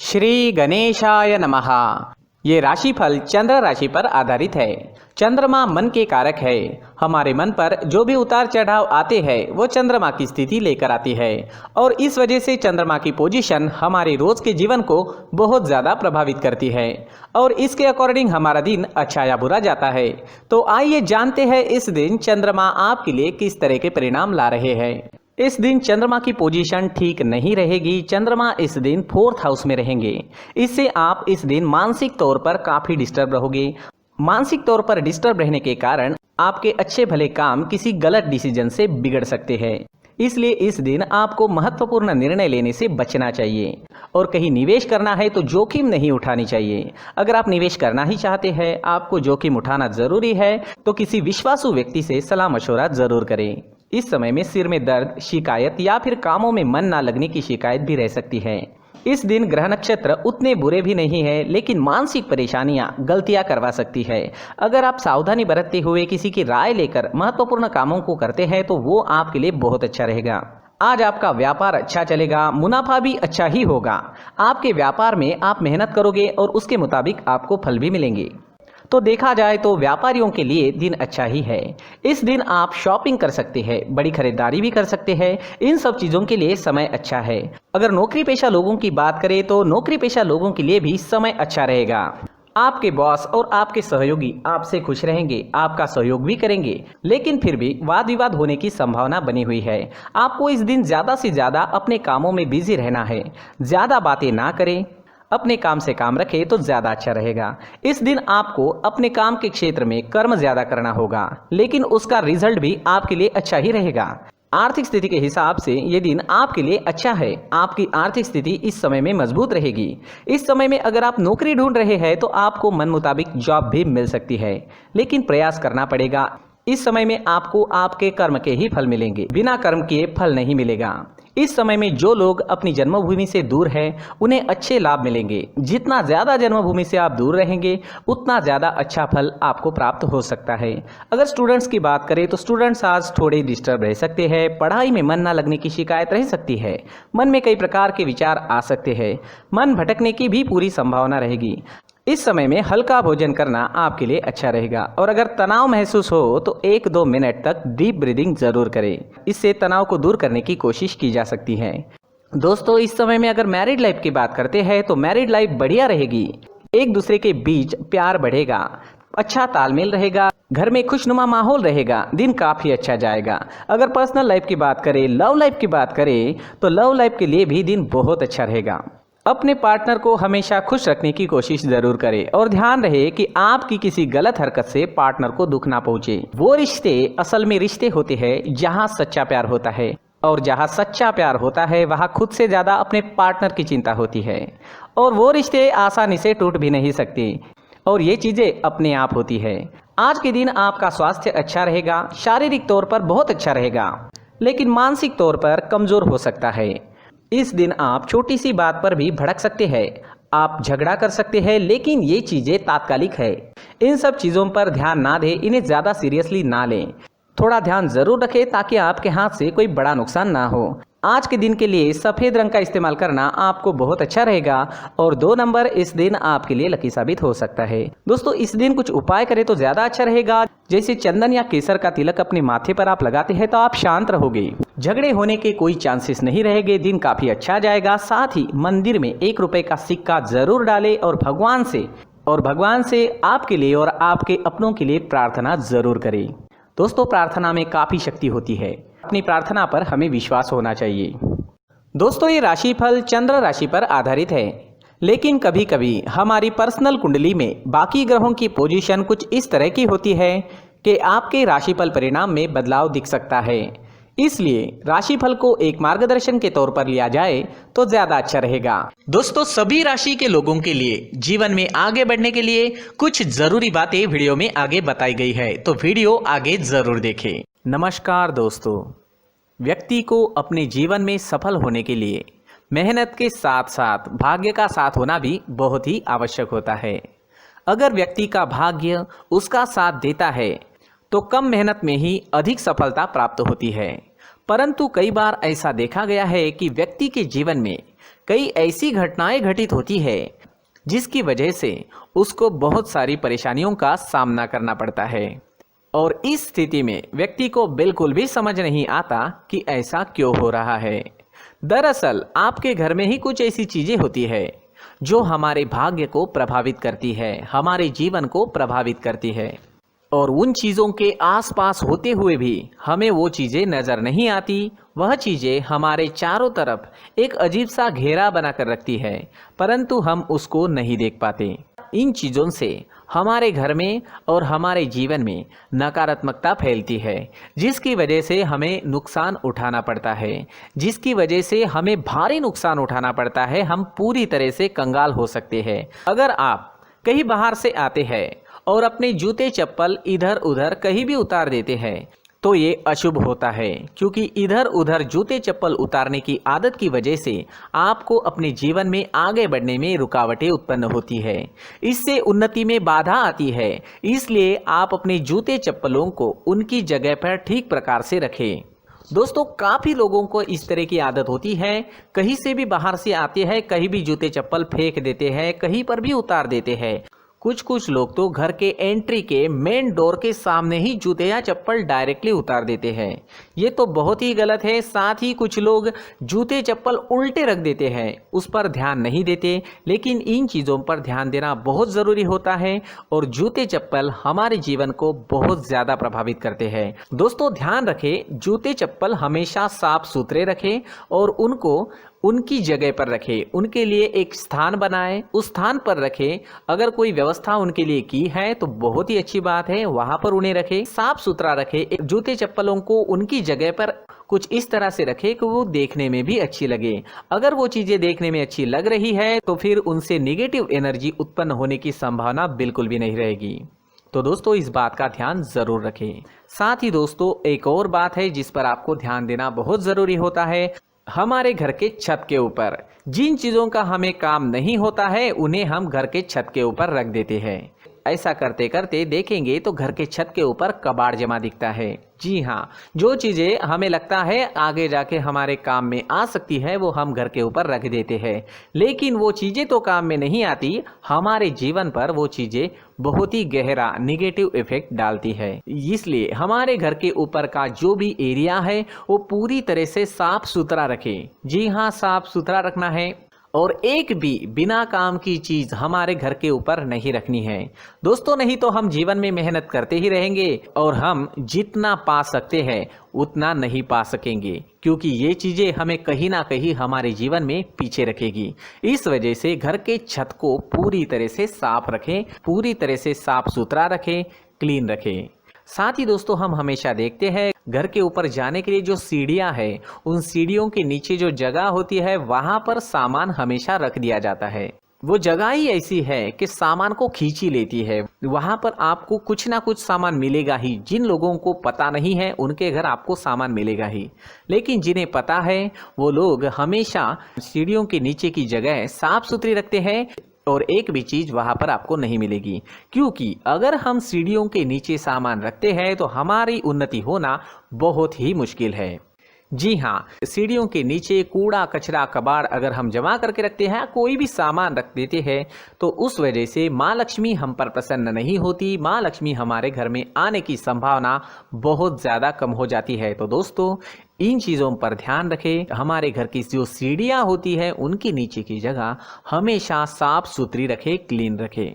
श्री गणेशाय नमः। ये राशिफल चंद्र राशि पर आधारित है। चंद्रमा मन के कारक है। हमारे मन पर जो भी उतार चढ़ाव आते हैं वो चंद्रमा की स्थिति लेकर आती है और इस वजह से चंद्रमा की पोजीशन हमारे रोज के जीवन को बहुत ज़्यादा प्रभावित करती है और इसके अकॉर्डिंग हमारा दिन अच्छा या बुरा जाता है। तो आइए जानते हैं इस दिन चंद्रमा आपके लिए किस तरह के परिणाम ला रहे हैं। इस दिन चंद्रमा की पोजीशन ठीक नहीं रहेगी। चंद्रमा इस दिन 4th हाउस में रहेंगे। इससे आप इस दिन मानसिक तौर पर काफ़ी डिस्टर्ब रहोगे। मानसिक तौर पर डिस्टर्ब रहने के कारण आपके अच्छे भले काम किसी गलत डिसीजन से बिगड़ सकते हैं। इसलिए इस दिन आपको महत्वपूर्ण निर्णय लेने से बचना चाहिए और कहीं निवेश करना है तो जोखिम नहीं उठानी चाहिए। अगर आप निवेश करना ही चाहते हैं, आपको जोखिम उठाना जरूरी है तो किसी विश्वासु व्यक्ति से सलाह मशवरा जरूर करें। इस समय में सिर में दर्द, शिकायत या फिर कामों में मन ना लगने की शिकायत भी रह सकती है। इस दिन ग्रह नक्षत्र उतने बुरे भी नहीं है, लेकिन मानसिक परेशानियां गलतियां करवा सकती है। अगर आप सावधानी बरतते हुए किसी की राय लेकर महत्वपूर्ण कामों को करते हैं तो वो आपके लिए बहुत अच्छा रहेगा। आज आपका व्यापार अच्छा चलेगा, मुनाफा भी अच्छा ही होगा। आपके व्यापार में आप मेहनत करोगे और उसके मुताबिक आपको फल भी मिलेंगे। तो देखा जाए तो व्यापारियों के लिए दिन अच्छा ही है। इस दिन आप शॉपिंग कर सकते हैं, बड़ी खरीदारी भी कर सकते हैं। इन सब चीज़ों के लिए समय अच्छा है। अगर नौकरी पेशा लोगों की बात करें तो नौकरी पेशा लोगों के लिए भी समय अच्छा रहेगा। आपके बॉस और आपके सहयोगी आपसे खुश रहेंगे, आपका सहयोग भी करेंगे, लेकिन फिर भी वाद विवाद होने की संभावना बनी हुई है। आपको इस दिन ज़्यादा से ज़्यादा अपने कामों में बिजी रहना है। ज़्यादा बातें ना करें, अपने काम से काम रखें तो ज़्यादा अच्छा रहेगा। इस दिन आपको अपने काम के क्षेत्र में कर्म ज़्यादा करना होगा, लेकिन उसका रिजल्ट भी आपके लिए अच्छा ही रहेगा। आर्थिक स्थिति के हिसाब से ये दिन आपके लिए अच्छा है। आपकी आर्थिक स्थिति इस समय में मजबूत रहेगी। इस समय में अगर आप नौकरी ढूंढ रहे हैं तो आपको मन मुताबिक जॉब भी मिल सकती है, लेकिन प्रयास करना पड़ेगा। इस समय में आपको आपके कर्म के ही फल मिलेंगे, बिना कर्म किए फल नहीं मिलेगा। इस समय में जो लोग अपनी जन्मभूमि से दूर हैं उन्हें अच्छे लाभ मिलेंगे। जितना ज़्यादा जन्मभूमि से आप दूर रहेंगे उतना ज़्यादा अच्छा फल आपको प्राप्त हो सकता है। अगर स्टूडेंट्स की बात करें तो स्टूडेंट्स आज थोड़े डिस्टर्ब रह सकते हैं। पढ़ाई में मन ना लगने की शिकायत रह सकती है। मन में कई प्रकार के विचार आ सकते हैं। मन भटकने की भी पूरी संभावना रहेगी। इस समय में हल्का भोजन करना आपके लिए अच्छा रहेगा और अगर तनाव महसूस हो तो 1-2 मिनट तक डीप ब्रीदिंग जरूर करें। इससे तनाव को दूर करने की कोशिश की जा सकती है। दोस्तों, इस समय में अगर मैरिड लाइफ की बात करते हैं तो मैरिड लाइफ बढ़िया रहेगी। एक दूसरे के बीच प्यार बढ़ेगा, अच्छा तालमेल रहेगा, घर में खुशनुमा माहौल रहेगा, दिन काफ़ी अच्छा जाएगा। अगर पर्सनल लाइफ की बात करें, लव लाइफ की बात करें तो लव लाइफ के लिए भी दिन बहुत अच्छा रहेगा। अपने पार्टनर को हमेशा खुश रखने की कोशिश जरूर करें और ध्यान रहे कि आपकी किसी गलत हरकत से पार्टनर को दुख ना पहुंचे। वो रिश्ते असल में रिश्ते होते हैं जहां सच्चा प्यार होता है और जहां सच्चा प्यार होता है वहां खुद से ज़्यादा अपने पार्टनर की चिंता होती है और वो रिश्ते आसानी से टूट भी नहीं सकते और ये चीज़ें अपने आप होती है। आज के दिन आपका स्वास्थ्य अच्छा रहेगा, शारीरिक तौर पर बहुत अच्छा रहेगा, लेकिन मानसिक तौर पर कमज़ोर हो सकता है। इस दिन आप छोटी सी बात पर भी भड़क सकते हैं, आप झगड़ा कर सकते हैं, लेकिन ये चीज़ें तात्कालिक है। इन सब चीज़ों पर ध्यान ना दें, इन्हें ज़्यादा सीरियसली ना लें। थोड़ा ध्यान ज़रूर रखें ताकि आपके हाथ से कोई बड़ा नुकसान ना हो। आज के दिन के लिए सफ़ेद रंग का इस्तेमाल करना आपको बहुत अच्छा रहेगा और 2 नंबर इस दिन आपके लिए लकी साबित हो सकता है। दोस्तों, इस दिन कुछ उपाय करें तो ज़्यादा अच्छा रहेगा। जैसे चंदन या केसर का तिलक अपने माथे पर आप लगाते हैं तो आप शांत रहोगे, झगड़े होने के कोई चांसेस नहीं रहेंगे, दिन काफ़ी अच्छा जाएगा। साथ ही मंदिर में 1 रुपये का सिक्का जरूर डालें और भगवान से आपके लिए और आपके अपनों के लिए प्रार्थना जरूर करें। दोस्तों, प्रार्थना में काफ़ी शक्ति होती है। अपनी प्रार्थना पर हमें विश्वास होना चाहिए। दोस्तों, ये राशिफल चंद्र राशि पर आधारित है, लेकिन कभी कभी हमारी पर्सनल कुंडली में बाकी ग्रहों की पोजीशन कुछ इस तरह की होती है कि आपके राशिफल परिणाम में बदलाव दिख सकता है। इसलिए राशिफल को एक मार्गदर्शन के तौर पर लिया जाए तो ज्यादा अच्छा रहेगा। दोस्तों, सभी राशि के लोगों के लिए जीवन में आगे बढ़ने के लिए कुछ जरूरी बातें वीडियो में आगे बताई गई है, तो वीडियो आगे जरूर देखें। नमस्कार दोस्तों, व्यक्ति को अपने जीवन में सफल होने के लिए मेहनत के साथ साथ भाग्य का साथ होना भी बहुत ही आवश्यक होता है। अगर व्यक्ति का भाग्य उसका साथ देता है तो कम मेहनत में ही अधिक सफलता प्राप्त होती है, परंतु कई बार ऐसा देखा गया है कि व्यक्ति के जीवन में कई ऐसी घटनाएं घटित होती है जिसकी वजह से उसको बहुत सारी परेशानियों का सामना करना पड़ता है और इस स्थिति में व्यक्ति को बिल्कुल भी समझ नहीं आता कि ऐसा क्यों हो रहा है। दरअसल आपके घर में ही कुछ ऐसी चीजें होती है जो हमारे भाग्य को प्रभावित करती है, हमारे जीवन को प्रभावित करती है और उन चीज़ों के आसपास होते हुए भी हमें वो चीज़ें नज़र नहीं आती। वह चीज़ें हमारे चारों तरफ एक अजीब सा घेरा बनाकर रखती है, परंतु हम उसको नहीं देख पाते। इन चीज़ों से हमारे घर में और हमारे जीवन में नकारात्मकता फैलती है, जिसकी वजह से हमें नुकसान उठाना पड़ता है, जिसकी वजह से हमें भारी नुकसान उठाना पड़ता है। हम पूरी तरह से कंगाल हो सकते हैं। अगर आप कहीं बाहर से आते हैं और अपने जूते चप्पल इधर उधर कहीं भी उतार देते हैं तो ये अशुभ होता है, क्योंकि इधर उधर जूते चप्पल उतारने की आदत की वजह से आपको अपने जीवन में आगे बढ़ने में रुकावटें उत्पन्न होती है। इससे उन्नति में बाधा आती है। इसलिए आप अपने जूते चप्पलों को उनकी जगह पर ठीक प्रकार से रखें। दोस्तों, काफ़ी लोगों को इस तरह की आदत होती है, कहीं से भी बाहर से आते हैं, कहीं भी जूते चप्पल फेंक देते हैं, कहीं पर भी उतार देते हैं। कुछ लोग तो घर के एंट्री के मेन डोर के सामने ही जूते या चप्पल डायरेक्टली उतार देते हैं। ये तो बहुत ही गलत है। साथ ही कुछ लोग जूते चप्पल उल्टे रख देते हैं, उस पर ध्यान नहीं देते। लेकिन इन चीज़ों पर ध्यान देना बहुत ज़रूरी होता है और जूते चप्पल हमारे जीवन को बहुत ज़्यादा प्रभावित करते हैं। दोस्तों, ध्यान रखें, जूते चप्पल हमेशा साफ सुथरे रखें और उनको उनकी जगह पर रखें। उनके लिए एक स्थान बनाएं, उस स्थान पर रखें। अगर कोई व्यवस्था उनके लिए की है तो बहुत ही अच्छी बात है, वहां पर उन्हें रखें, साफ सुथरा रखें। जूते चप्पलों को उनकी जगह पर कुछ इस तरह से रखें कि वो देखने में भी अच्छी लगे। अगर वो चीज़ें देखने में अच्छी लग रही है तो फिर उनसे निगेटिव एनर्जी उत्पन्न होने की संभावना बिल्कुल भी नहीं रहेगी। तो दोस्तों, इस बात का ध्यान ज़रूर रखें। साथ ही दोस्तों, एक और बात है जिस पर आपको ध्यान देना बहुत ज़रूरी होता है। हमारे घर के छत के ऊपर जिन चीज़ों का हमें काम नहीं होता है उन्हें हम घर के छत के ऊपर रख देते हैं। ऐसा करते करते देखेंगे तो घर के छत के ऊपर कबाड़ जमा दिखता है। जी हाँ, जो चीज़ें हमें लगता है आगे जाके हमारे काम में आ सकती है वो हम घर के ऊपर रख देते हैं, लेकिन वो चीज़ें तो काम में नहीं आती। हमारे जीवन पर वो चीज़ें बहुत ही गहरा निगेटिव इफेक्ट डालती है। इसलिए हमारे घर के ऊपर का जो भी एरिया है वो पूरी तरह से साफ सुथरा रखें। जी हाँ, साफ सुथरा रखना है और एक भी बिना काम की चीज हमारे घर के ऊपर नहीं रखनी है। दोस्तों, नहीं तो हम जीवन में मेहनत करते ही रहेंगे और हम जितना पा सकते हैं उतना नहीं पा सकेंगे, क्योंकि ये चीजें हमें कहीं ना कहीं हमारे जीवन में पीछे रखेगी। इस वजह से घर के छत को पूरी तरह से साफ रखें, पूरी तरह से साफ सुथरा रखें, क्लीन रखें। साथ ही दोस्तों, हम हमेशा देखते हैं घर के ऊपर जाने के लिए जो सीढ़ियां हैं, उन सीढ़ियों के नीचे जो जगह होती है वहां पर सामान हमेशा रख दिया जाता है। वो जगह ही ऐसी है कि सामान को खींची लेती है। वहां पर आपको कुछ ना कुछ सामान मिलेगा ही। जिन लोगों को पता नहीं है उनके घर आपको सामान मिलेगा ही, लेकिन जिन्हें पता है वो लोग हमेशा सीढ़ियों के नीचे की जगह साफ सुथरी रखते हैं और एक भी चीज वहां पर आपको नहीं मिलेगी, क्योंकि अगर हम सीढ़ियों के नीचे सामान रखते हैं तो हमारी उन्नति होना बहुत ही मुश्किल है। जी हाँ, सीढ़ियों के नीचे कूड़ा कचरा कबाड़ अगर हम जमा करके रखते हैं, कोई भी सामान रख देते हैं, तो उस वजह से माँ लक्ष्मी हम पर प्रसन्न नहीं होती। माँ लक्ष्मी हमारे घर में आने की संभावना बहुत ज़्यादा कम हो जाती है। तो दोस्तों, इन चीज़ों पर ध्यान रखें। हमारे घर की जो सीढ़ियाँ होती है उनके नीचे की जगह हमेशा साफ सुथरी रखें, क्लीन रखें।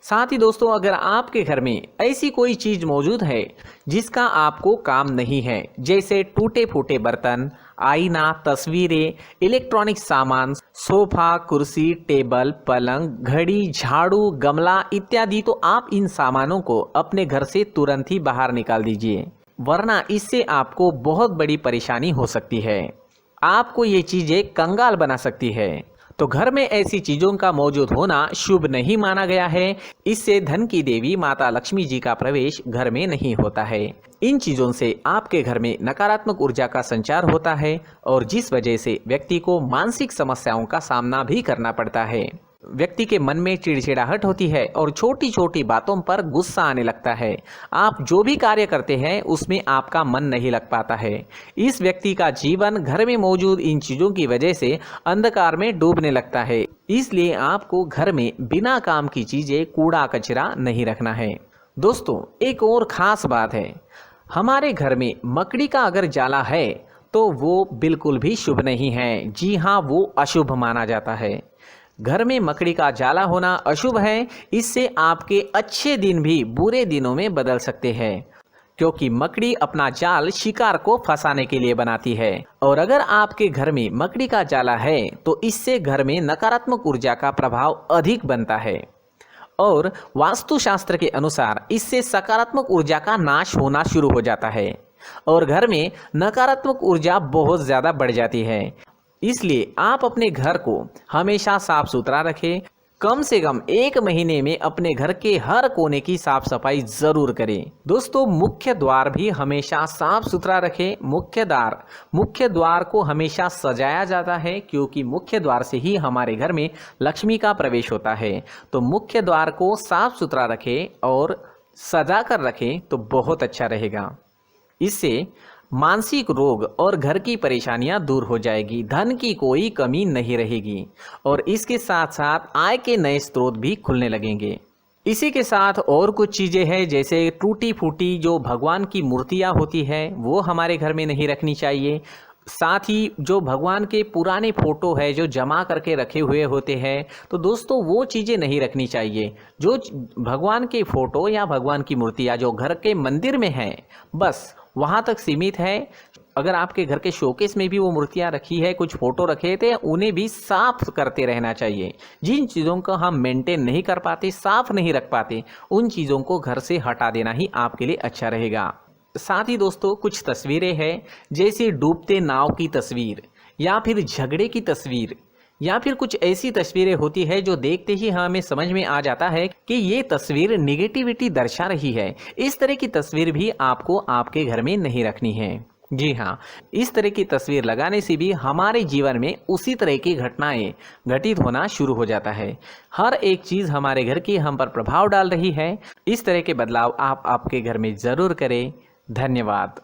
साथ ही दोस्तों, अगर आपके घर में ऐसी कोई चीज़ मौजूद है जिसका आपको काम नहीं है, जैसे टूटे फूटे बर्तन, आईना, तस्वीरें, इलेक्ट्रॉनिक सामान, सोफा, कुर्सी, टेबल, पलंग, घड़ी, झाड़ू, गमला इत्यादि, तो आप इन सामानों को अपने घर से तुरंत ही बाहर निकाल दीजिए, वरना इससे आपको बहुत बड़ी परेशानी हो सकती है। आपको ये चीज़ें कंगाल बना सकती है। तो घर में ऐसी चीजों का मौजूद होना शुभ नहीं माना गया है। इससे धन की देवी माता लक्ष्मी जी का प्रवेश घर में नहीं होता है। इन चीजों से आपके घर में नकारात्मक ऊर्जा का संचार होता है और जिस वजह से व्यक्ति को मानसिक समस्याओं का सामना भी करना पड़ता है। व्यक्ति के मन में चिड़चिड़ाहट होती है और छोटी छोटी बातों पर गुस्सा आने लगता है। आप जो भी कार्य करते हैं उसमें आपका मन नहीं लग पाता है। इस व्यक्ति का जीवन घर में मौजूद इन चीज़ों की वजह से अंधकार में डूबने लगता है। इसलिए आपको घर में बिना काम की चीज़ें, कूड़ा कचरा नहीं रखना है। दोस्तों, एक और ख़ास बात है, हमारे घर में मकड़ी का अगर जाला है तो वो बिल्कुल भी शुभ नहीं है। जी हाँ, वो अशुभ माना जाता है। घर में मकड़ी का जाला होना अशुभ है। इससे आपके अच्छे दिन भी बुरे दिनों में बदल सकते हैं, क्योंकि मकड़ी अपना जाल शिकार को फंसाने के लिए बनाती है। और अगर आपके घर में मकड़ी का जाला है तो इससे घर में नकारात्मक ऊर्जा का प्रभाव अधिक बनता है और वास्तुशास्त्र के अनुसार इससे सकारात्मक ऊर्जा का नाश होना शुरू हो जाता है और घर में नकारात्मक ऊर्जा बहुत ज़्यादा बढ़ जाती है। इसलिए आप अपने घर को हमेशा साफ सुथरा रखें। कम से कम 1 महीने में अपने घर के हर कोने की साफ सफाई ज़रूर करें। दोस्तों, मुख्य द्वार भी हमेशा साफ सुथरा रखें। मुख्य द्वार को हमेशा सजाया जाता है, क्योंकि मुख्य द्वार से ही हमारे घर में लक्ष्मी का प्रवेश होता है। तो मुख्य द्वार को साफ सुथरा रखें और सजा कर रखें तो बहुत अच्छा रहेगा। इससे मानसिक रोग और घर की परेशानियां दूर हो जाएगी, धन की कोई कमी नहीं रहेगी और इसके साथ साथ आय के नए स्रोत भी खुलने लगेंगे। इसी के साथ और कुछ चीज़ें हैं, जैसे टूटी फूटी जो भगवान की मूर्तियां होती है वो हमारे घर में नहीं रखनी चाहिए। साथ ही जो भगवान के पुराने फोटो है जो जमा करके रखे हुए होते हैं, तो दोस्तों वो चीज़ें नहीं रखनी चाहिए। जो भगवान के फोटो या भगवान की मूर्तियाँ जो घर के मंदिर में हैं, बस वहाँ तक सीमित है। अगर आपके घर के शोकेस में भी वो मूर्तियाँ रखी है, कुछ फोटो रखे थे, उन्हें भी साफ करते रहना चाहिए। जिन चीज़ों को हम मेंटेन नहीं कर पाते, साफ नहीं रख पाते, उन चीज़ों को घर से हटा देना ही आपके लिए अच्छा रहेगा। साथ ही दोस्तों, कुछ तस्वीरें हैं, जैसे डूबते नाव की तस्वीर या फिर झगड़े की तस्वीर या फिर कुछ ऐसी तस्वीरें होती है जो देखते ही हमें समझ में आ जाता है कि ये तस्वीर निगेटिविटी दर्शा रही है। इस तरह की तस्वीर भी आपको आपके घर में नहीं रखनी है। जी हाँ, इस तरह की तस्वीर लगाने से भी हमारे जीवन में उसी तरह की घटनाएं घटित होना शुरू हो जाता है। हर एक चीज़ हमारे घर की हम पर प्रभाव डाल रही है। इस तरह के बदलाव आप आपके घर में ज़रूर करें। धन्यवाद।